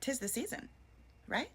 'Tis the season, right?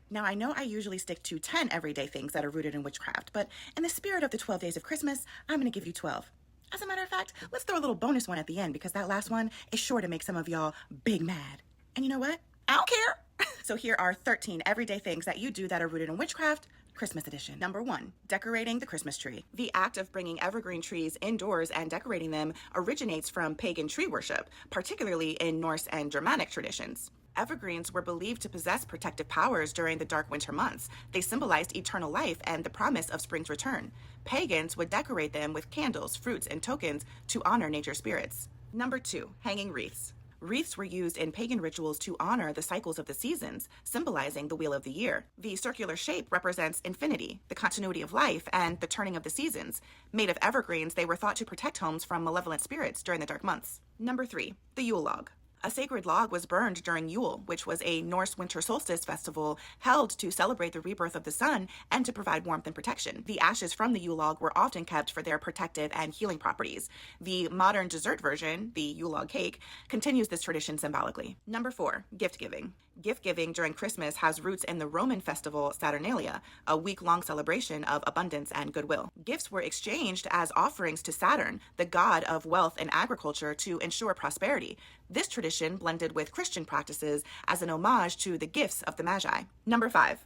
Now, I know I usually stick to 10 everyday things that are rooted in witchcraft, but in the spirit of the 12 days of Christmas, I'm going to give you 12. As a matter of fact, let's throw a little bonus one at the end because that last one is sure to make some of y'all big mad. And you know what? I don't care. So here are 13 everyday things that you do that are rooted in witchcraft, Christmas edition. Number 1, decorating the Christmas tree. The act of bringing evergreen trees indoors and decorating them originates from pagan tree worship, particularly in Norse and Germanic traditions. Evergreens were believed to possess protective powers during the dark winter months. They symbolized eternal life and the promise of spring's return. Pagans would decorate them with candles, fruits, and tokens to honor nature spirits. Number 2, hanging wreaths. Wreaths were used in pagan rituals to honor the cycles of the seasons, symbolizing the wheel of the year. The circular shape represents infinity, the continuity of life, and the turning of the seasons. Made of evergreens, they were thought to protect homes from malevolent spirits during the dark months. Number 3, the Yule log. A sacred log was burned during Yule, which was a Norse winter solstice festival held to celebrate the rebirth of the sun and to provide warmth and protection. The ashes from the Yule log were often kept for their protective and healing properties. The modern dessert version, the Yule log cake, continues this tradition symbolically. Number 4, gift giving. Gift giving during Christmas has roots in the Roman festival Saturnalia, a week-long celebration of abundance and goodwill. Gifts were exchanged as offerings to Saturn, the god of wealth and agriculture, to ensure prosperity. This tradition blended with Christian practices as an homage to the gifts of the Magi. Number 5,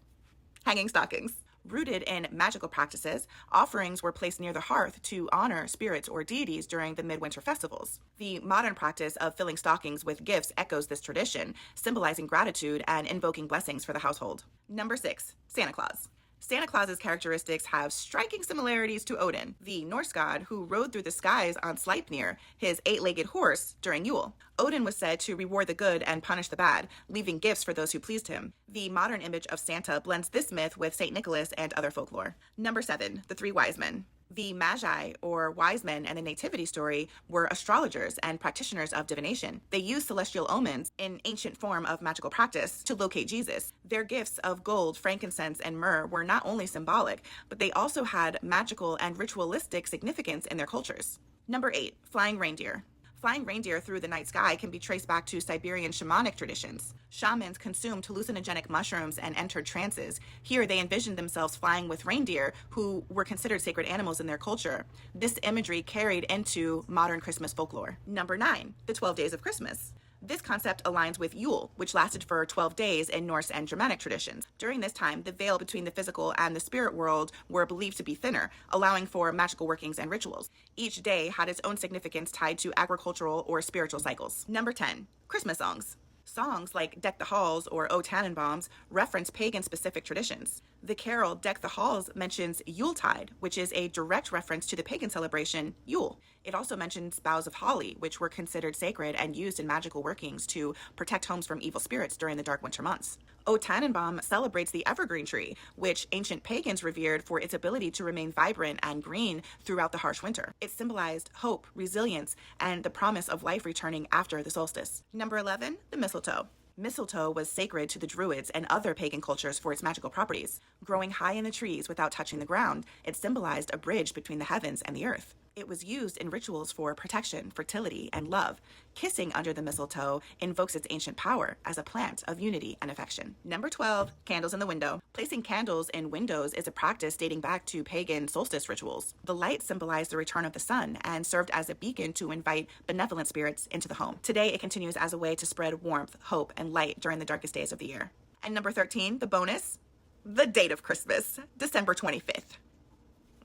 hanging stockings. Rooted in magical practices, offerings were placed near the hearth to honor spirits or deities during the midwinter festivals. The modern practice of filling stockings with gifts echoes this tradition, symbolizing gratitude and invoking blessings for the household. Number 6, Santa Claus. Santa Claus's characteristics have striking similarities to Odin, the Norse god who rode through the skies on Sleipnir, his 8-legged horse, during Yule. Odin was said to reward the good and punish the bad, leaving gifts for those who pleased him. The modern image of Santa blends this myth with St. Nicholas and other folklore. Number 7, the 3 wise men. The Magi, or wise men in the nativity story, were astrologers and practitioners of divination. They used celestial omens, an ancient form of magical practice, to locate Jesus. Their gifts of gold, frankincense, and myrrh were not only symbolic, but they also had magical and ritualistic significance in their cultures. Number 8, flying reindeer. Flying reindeer through the night sky can be traced back to Siberian shamanic traditions. Shamans consumed hallucinogenic mushrooms and entered trances. Here, they envisioned themselves flying with reindeer, who were considered sacred animals in their culture. This imagery carried into modern Christmas folklore. Number 9, the 12 days of Christmas. This concept aligns with Yule, which lasted for 12 days in Norse and Germanic traditions. During this time, the veil between the physical and the spirit world were believed to be thinner, allowing for magical workings and rituals. Each day had its own significance tied to agricultural or spiritual cycles. Number 10, Christmas songs. Songs like Deck the Halls or O Tannenbaums reference pagan-specific traditions. The carol Deck the Halls mentions Yuletide, which is a direct reference to the pagan celebration Yule. It also mentions boughs of holly, which were considered sacred and used in magical workings to protect homes from evil spirits during the dark winter months. O Tannenbaum celebrates the evergreen tree, which ancient pagans revered for its ability to remain vibrant and green throughout the harsh winter. It symbolized hope, resilience, and the promise of life returning after the solstice. Number 11, the mistletoe. Mistletoe was sacred to the Druids and other pagan cultures for its magical properties. Growing high in the trees without touching the ground, it symbolized a bridge between the heavens and the earth. It was used in rituals for protection, fertility, and love. Kissing under the mistletoe invokes its ancient power as a plant of unity and affection. Number 12, candles in the window. Placing candles in windows is a practice dating back to pagan solstice rituals. The light symbolized the return of the sun and served as a beacon to invite benevolent spirits into the home. Today, it continues as a way to spread warmth, hope, and light during the darkest days of the year. And number 13, the bonus, the date of Christmas, December 25th.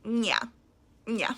Yeah.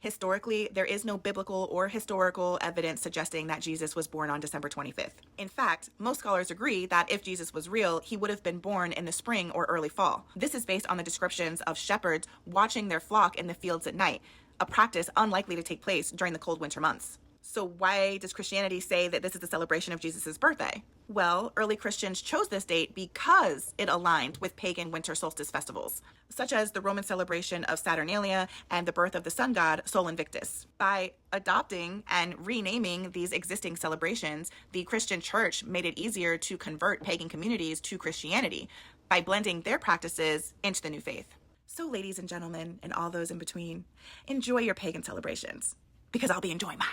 Historically, there is no biblical or historical evidence suggesting that Jesus was born on December 25th. In fact, most scholars agree that if Jesus was real, he would have been born in the spring or early fall. This is based on the descriptions of shepherds watching their flock in the fields at night, a practice unlikely to take place during the cold winter months. So why does Christianity say that this is a celebration of Jesus' birthday? Well, early Christians chose this date because it aligned with pagan winter solstice festivals, such as the Roman celebration of Saturnalia and the birth of the sun god Sol Invictus. By adopting and renaming these existing celebrations, the Christian church made it easier to convert pagan communities to Christianity by blending their practices into the new faith. So ladies and gentlemen, and all those in between, enjoy your pagan celebrations, because I'll be enjoying mine.